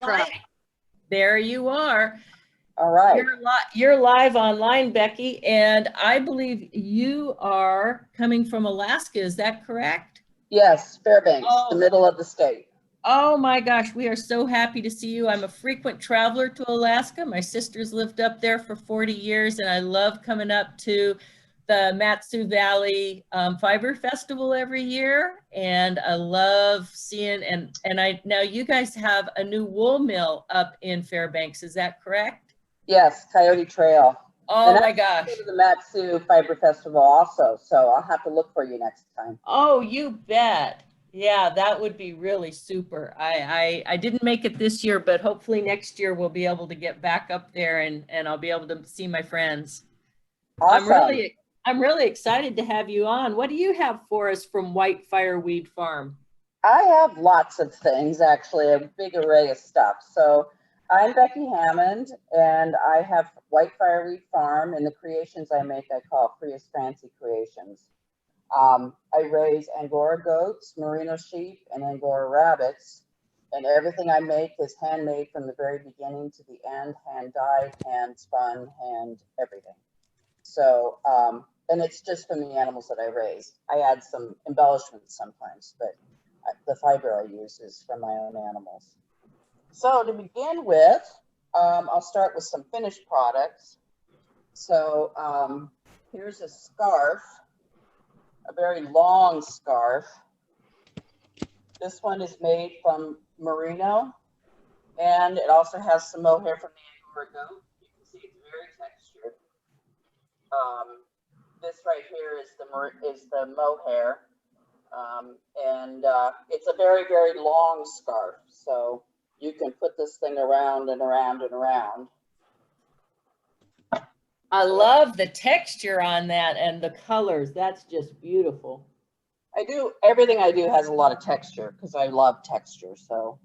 Try. There you are. All right. You're live online, Becky, and I believe you are coming from Alaska. Is that correct? Yes, Fairbanks, the Oh, middle of the state. oh my gosh, we are so happy to see you. I'm a frequent traveler to Alaska. My sister's lived up there for 40 years, and I love coming up to the Matsu Valley Fiber Festival every year. And I love seeing, and I now you guys have a new wool mill up in Fairbanks. Is that correct? Yes, Coyote Trail. Oh And I my go gosh. to the Matsu Fiber Festival also, so I'll have to look for you next time. Oh, you bet. Yeah, that would be really super. I didn't make it this year, but hopefully next year we'll be able to get back up there and I'll be able to see my friends. I'm Awesome. really I'm really excited to have you on. What do you have for us from White Fireweed Farm? I have lots of things, actually, a big array of stuff. So I'm Becky Hammond, and I have White Fireweed Farm, and the creations I make I call Free as Fancy Creations. I raise Angora goats, merino sheep, and Angora rabbits, and everything I make is handmade from the very beginning to the end, hand dyed, hand spun, hand everything. So, and it's just from the animals that I raise. I add some embellishments sometimes, but the fiber I use is from my own animals. So to begin with, I'll start with some finished products. So here's a scarf, a very long scarf. This one is made from merino, and it also has some mohair from the Angora goat. You can see it's very textured. This right here is the mohair, and it's a very, very long scarf. So you can put this thing around and around and around. I love the texture on that and the colors. That's just beautiful. Everything I do has a lot of texture because I love texture. So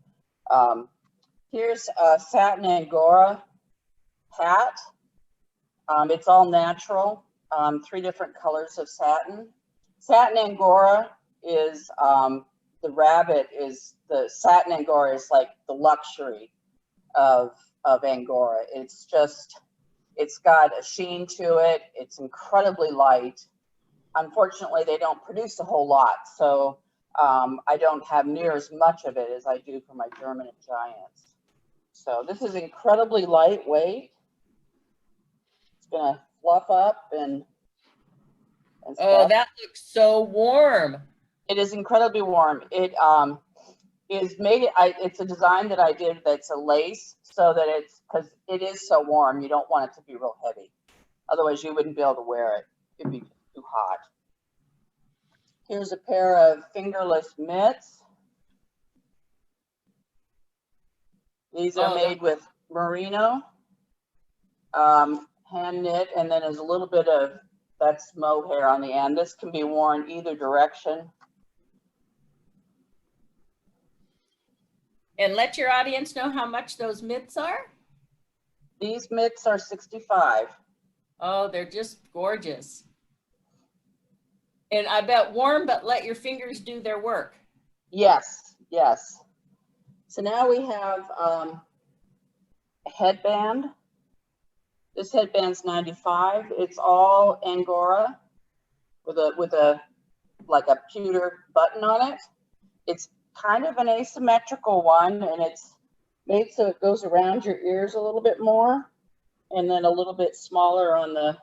here's a Satin Angora hat. It's all natural, 3 different colors of satin. Satin Angora is the Satin Angora is like the luxury of Angora. It's got a sheen to it. It's incredibly light. Unfortunately, they don't produce a whole lot, so I don't have near as much of it as I do for my German Giants. So this is incredibly lightweight. It's gonna fluff up and stuff. Oh, that looks so warm. It is incredibly warm. It is made. It's a design that I did that's a lace, so that it's because it is so warm. You don't want it to be real heavy, otherwise you wouldn't be able to wear it. It'd be too hot. Here's a pair of fingerless mitts. These are made with merino, hand knit, and then there's a little bit of that's mohair on the end. This can be worn either direction. And let your audience know how much those mitts are. These mitts are $65. Oh, they're just gorgeous. And I bet warm, but let your fingers do their work. Yes, yes. So now we have a headband. This headband's $95. It's all Angora with a like a pewter button on it. It's kind of an asymmetrical one, and it's made so it goes around your ears a little bit more, and then a little bit smaller on the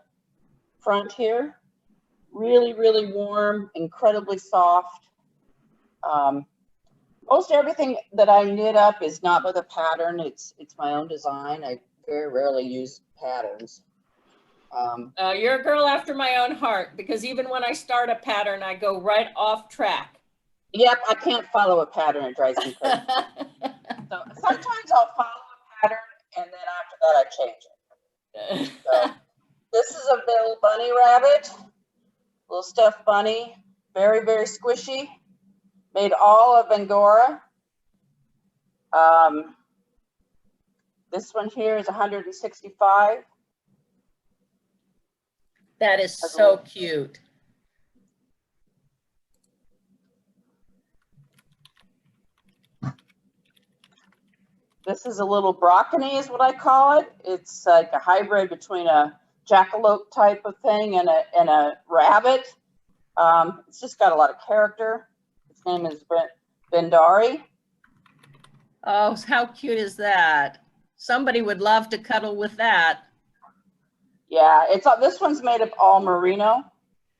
front here. Really, really warm, incredibly soft. Most everything that I knit up is not with a pattern. It's my own design. I very rarely use patterns. You're a girl after my own heart, because even when I start a pattern, I go right off track. Yep, I can't follow a pattern. It drives me crazy. So sometimes I'll follow a pattern, and then after that I change it. So this is a little bunny rabbit, little stuffed bunny, very, very squishy, made all of Angora. This one here is 165. That is so cute. This is a little broccoli is what I call it. It's like a hybrid between a jackalope type of thing and a rabbit. It's just got a lot of character. Its name is Bendari. Oh, how cute is that? Somebody would love to cuddle with that. Yeah, this one's made of all merino,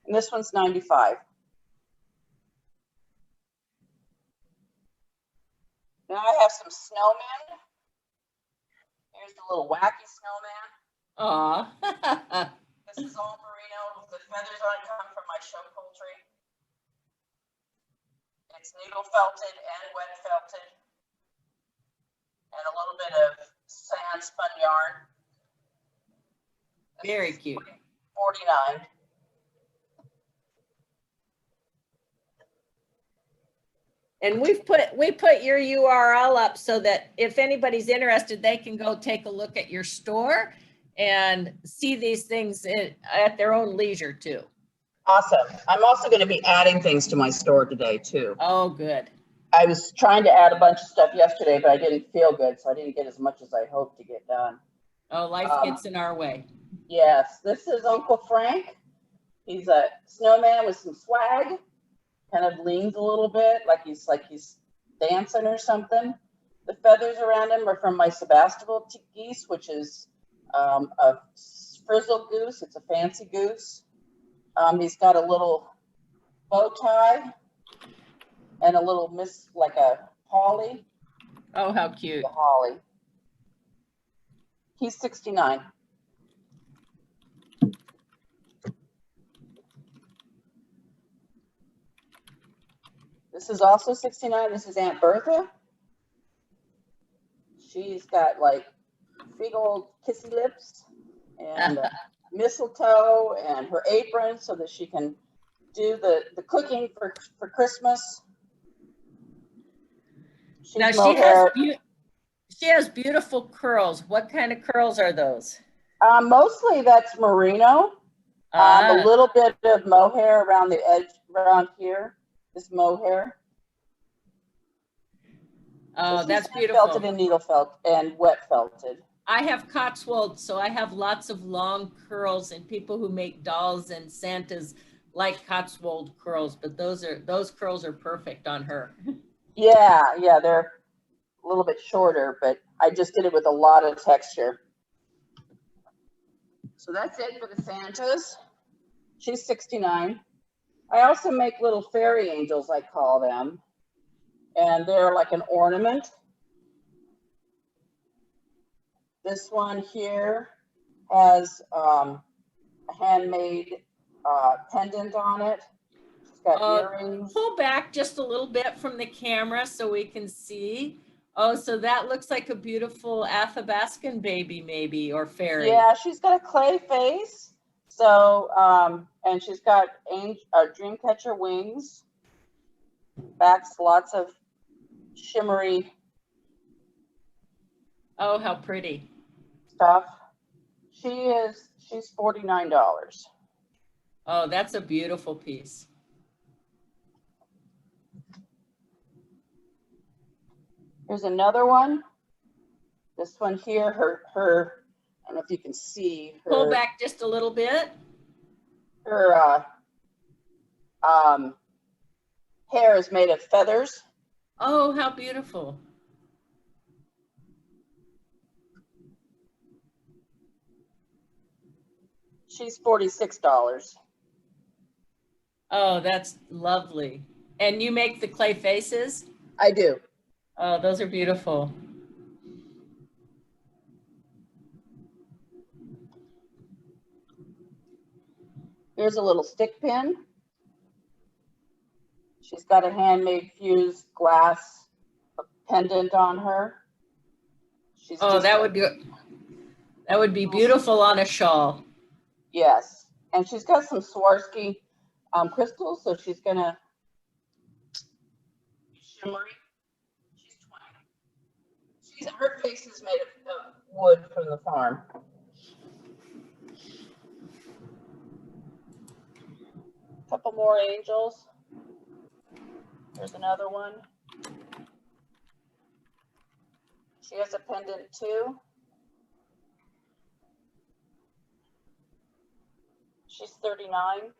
and this one's 95. Now I have some snowmen. Here's the little wacky snowman. Aw. This is all merino. The feathers on it come from my show poultry. It's needle felted and wet felted. And a little bit of sand spun yarn. Very cute. 49. And we put your URL up so that if anybody's interested, they can go take a look at your store and see these things at their own leisure too. Awesome. I'm also going to be adding things to my store today too. Oh, good. I was trying to add a bunch of stuff yesterday, but I didn't feel good, so I didn't get as much as I hoped to get done. Oh, life gets in our way. Yes, this is Uncle Frank. He's a snowman with some swag. Kind of leans a little bit, like he's dancing or something. The feathers around him are from my Sebastopol geese, which is a frizzle goose. It's a fancy goose. He's got a little bow tie and a little like a holly. Oh, how cute. The holly. He's 69. This is also 69. This is Aunt Bertha. She's got like big old kissy lips and mistletoe and her apron so that she can do the cooking for Christmas. Now she has beautiful curls. What kind of curls are those? Mostly that's merino. A little bit of mohair around the edge, around here. This mohair. Oh, so that's beautiful. Felted and needle felt and wet felted. I have Cotswold, so I have lots of long curls, and people who make dolls and Santas like Cotswold curls, but those curls are perfect on her. Yeah, they're a little bit shorter, but I just did it with a lot of texture. So that's it for the Santas. She's 69. I also make little fairy angels, I call them. And they're like an ornament. This one here has a handmade pendant on it. It's got earrings. Pull back just a little bit from the camera so we can see. Oh, so that looks like a beautiful Athabascan baby, maybe, or fairy. Yeah, she's got a clay face. So, and she's got dream catcher wings. Back's lots of shimmery. Oh, how pretty. Stuff. She's $49. Oh, that's a beautiful piece. Here's another one. This one here, her, I don't know if you can see her. Pull back just a little bit. Her hair is made of feathers. Oh, how beautiful. She's $46. Oh, that's lovely. And you make the clay faces? I do. Oh, those are beautiful. Here's a little stick pin. She's got a handmade fused glass pendant on her. That would be beautiful on a shawl. Yes, and she's got some Swarovski crystals, so she's gonna be shimmery. She's 20. Her face is made of wood from the farm. Couple more angels. There's another one. She has a pendant too. She's 39.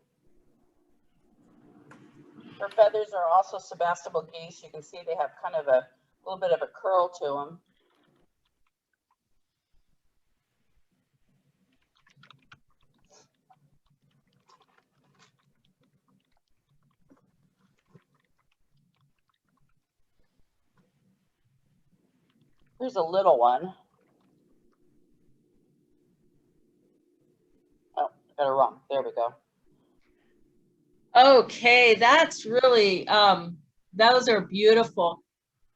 Her feathers are also Sebastopol geese. You can see they have kind of a little bit of a curl to them. Here's a little one. Oh, got it wrong. There we go. Okay, that's really, those are beautiful.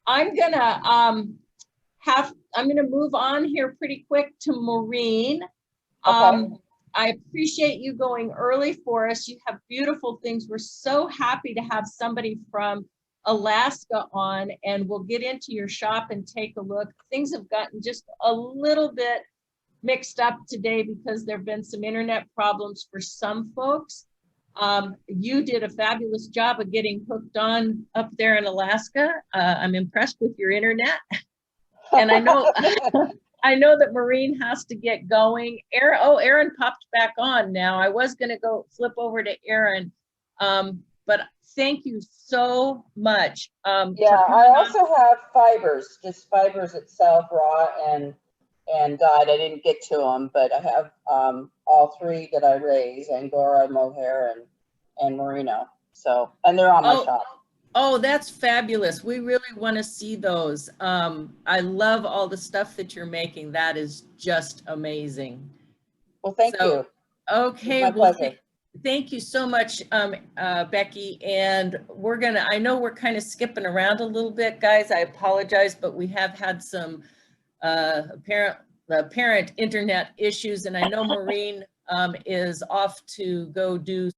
I'm gonna move on here pretty quick to Maureen. Okay. I appreciate you going early for us. You have beautiful things. We're so happy to have somebody from Alaska on, and we'll get into your shop and take a look. Things have gotten just a little bit mixed up today because there've been some internet problems for some folks. You did a fabulous job of getting hooked on up there in Alaska. I'm impressed with your internet. And I know I know that Maureen has to get going. Aaron popped back on now. I was going to go flip over to Aaron, but thank you so much. Yeah, I also have fibers, just fibers itself, raw and dyed. I didn't get to them, but I have all three that I raise: Angora, mohair, and merino. So, and they're on my shop. Oh, that's fabulous. We really want to see those. I love all the stuff that you're making. That is just amazing. Well, thank you. Okay, well, thank you so much, Becky. And I know we're kind of skipping around a little bit, guys. I apologize, but we have had some apparent internet issues. And I know Maureen is off to go do